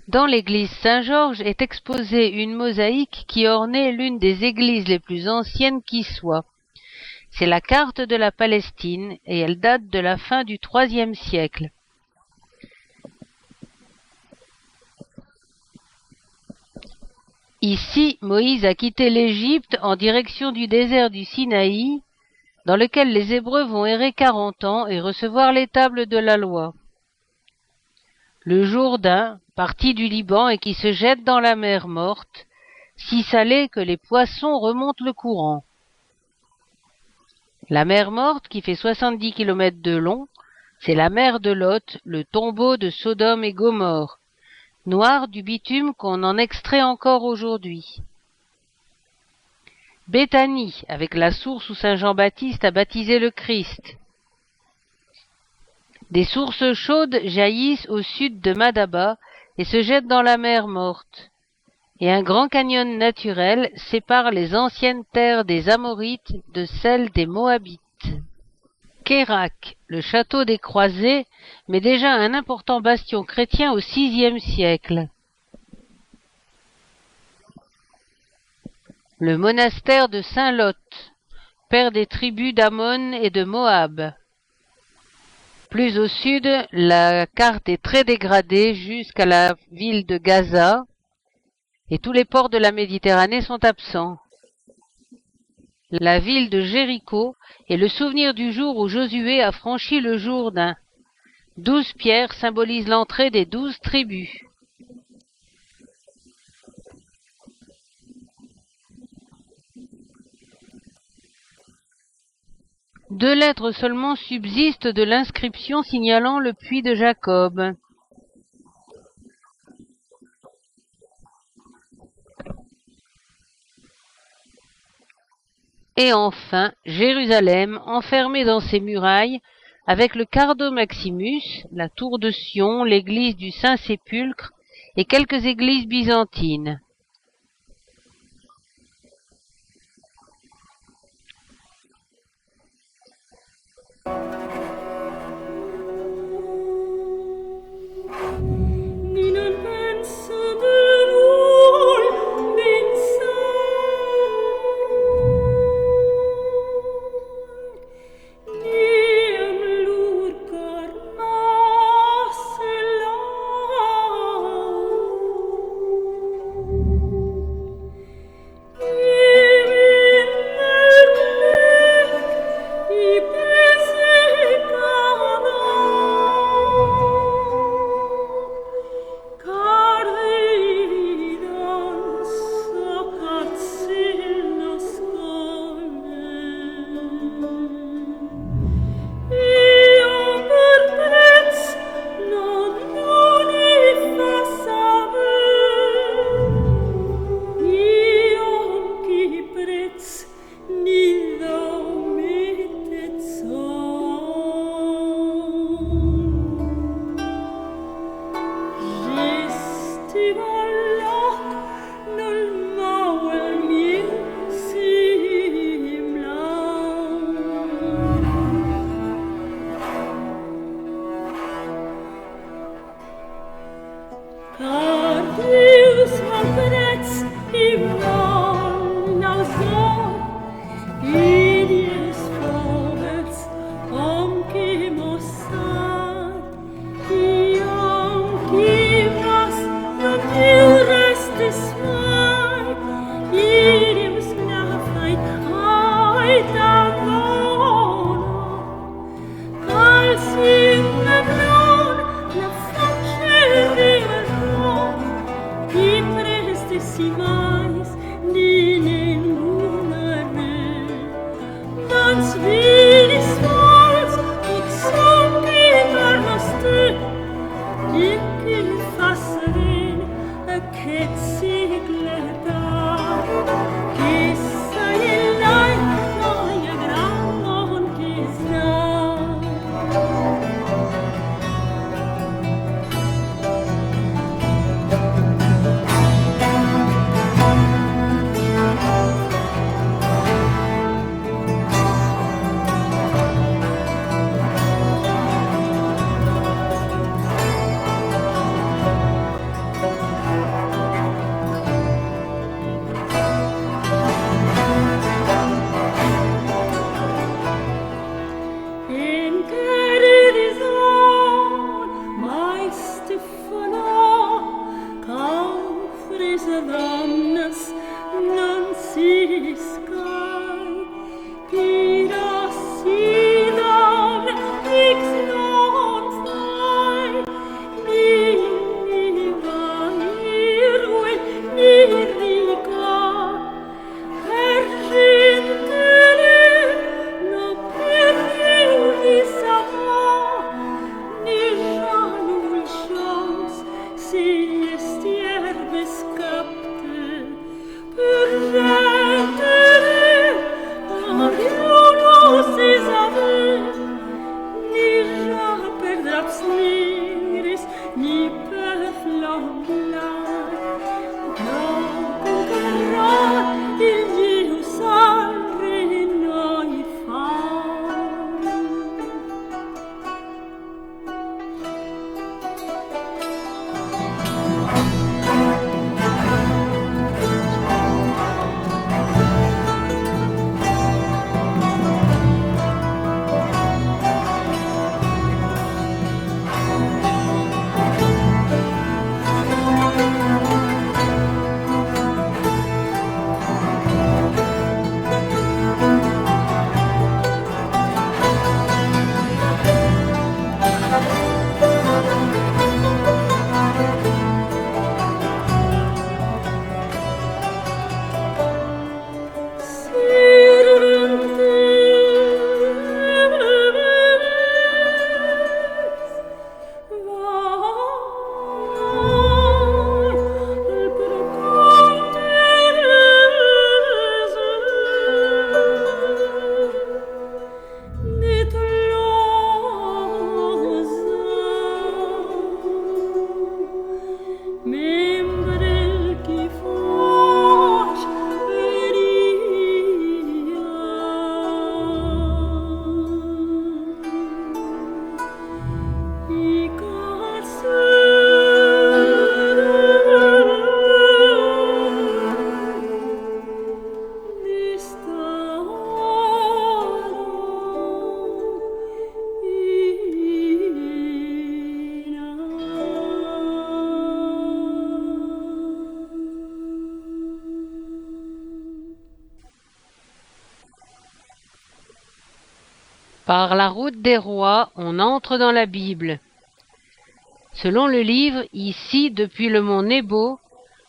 Dans l'église Saint-Georges est exposée une mosaïque qui ornait l'une des églises les plus anciennes qui soient. C'est la carte de la Palestine et elle date de la fin du IIIe siècle. Ici, Moïse a quitté l'Égypte en direction du désert du Sinaï, dans lequel les Hébreux vont errer 40 ans et recevoir les tables de la loi. Le Jourdain, parti du Liban et qui se jette dans la mer Morte, si salé que les poissons remontent le courant. La mer Morte, qui fait 70 kilomètres de long, c'est la mer de Lot, le tombeau de Sodome et Gomorrhe, noir du bitume qu'on en extrait encore aujourd'hui. Béthanie, avec la source où saint Jean-Baptiste a baptisé le Christ. Des sources chaudes jaillissent au sud de Madaba et se jettent dans la mer Morte. Et un grand canyon naturel sépare les anciennes terres des Amorites de celles des Moabites. Kérak, le château des Croisés, mais déjà un important bastion chrétien au VIe siècle. Le monastère de Saint-Lot, père des tribus d'Ammon et de Moab. Plus au sud, la carte est très dégradée jusqu'à la ville de Gaza et tous les ports de la Méditerranée sont absents. La ville de Jéricho est le souvenir du jour où Josué a franchi le Jourdain. 12 pierres symbolisent l'entrée des 12 tribus. Deux lettres seulement subsistent de l'inscription signalant le puits de Jacob. Et enfin, Jérusalem, enfermée dans ses murailles, avec le Cardo Maximus, la tour de Sion, l'église du Saint-Sépulcre et quelques églises byzantines. Par la route des rois, on entre dans la Bible. Selon le livre, ici, depuis le mont Nebo,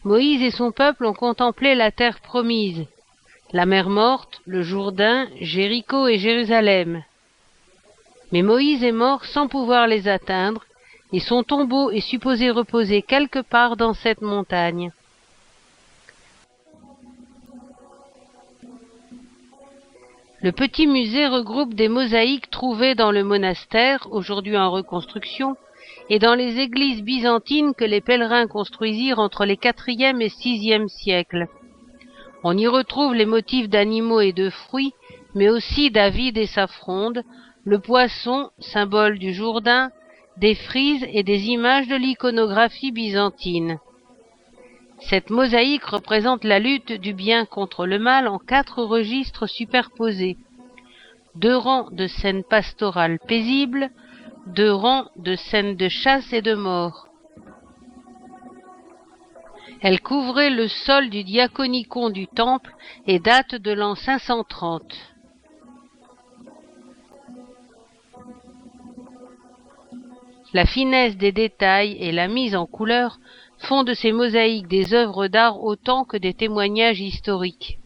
Moïse et son peuple ont contemplé la terre promise, la mer morte, le Jourdain, Jéricho et Jérusalem. Mais Moïse est mort sans pouvoir les atteindre, et son tombeau est supposé reposer quelque part dans cette montagne. Le petit musée regroupe des mosaïques trouvées dans le monastère, aujourd'hui en reconstruction, et dans les églises byzantines que les pèlerins construisirent entre les IVe et VIe siècles. On y retrouve les motifs d'animaux et de fruits, mais aussi David et sa fronde, le poisson, symbole du Jourdain, des frises et des images de l'iconographie byzantine. Cette mosaïque représente la lutte du bien contre le mal en 4 registres superposés. 2 rangs de scènes pastorales paisibles, 2 rangs de scènes de chasse et de mort. Elle couvrait le sol du diaconicon du temple et date de l'an 530. La finesse des détails et la mise en couleur font de ces mosaïques des œuvres d'art autant que des témoignages historiques.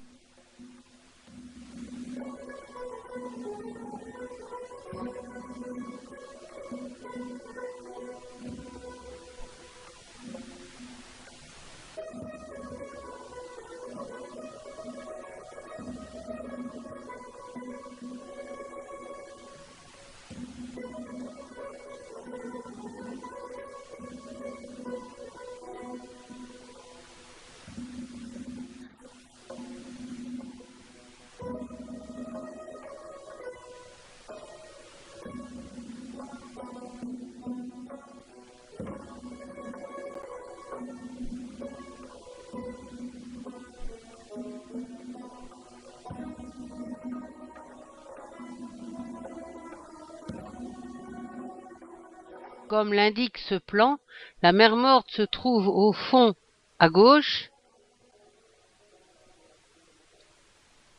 Comme l'indique ce plan, la mer Morte se trouve au fond à gauche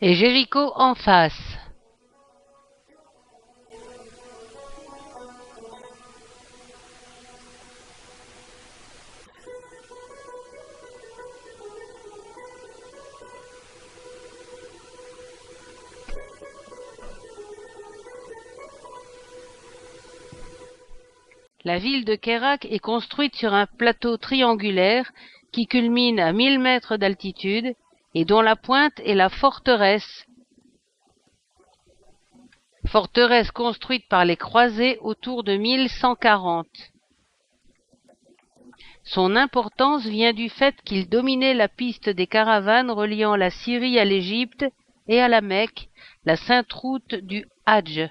et Jéricho en face. La ville de Kérak est construite sur un plateau triangulaire qui culmine à 1000 mètres d'altitude et dont la pointe est la forteresse. Forteresse construite par les croisés autour de 1140. Son importance vient du fait qu'il dominait la piste des caravanes reliant la Syrie à l'Égypte et à la Mecque, la sainte route du Hadj.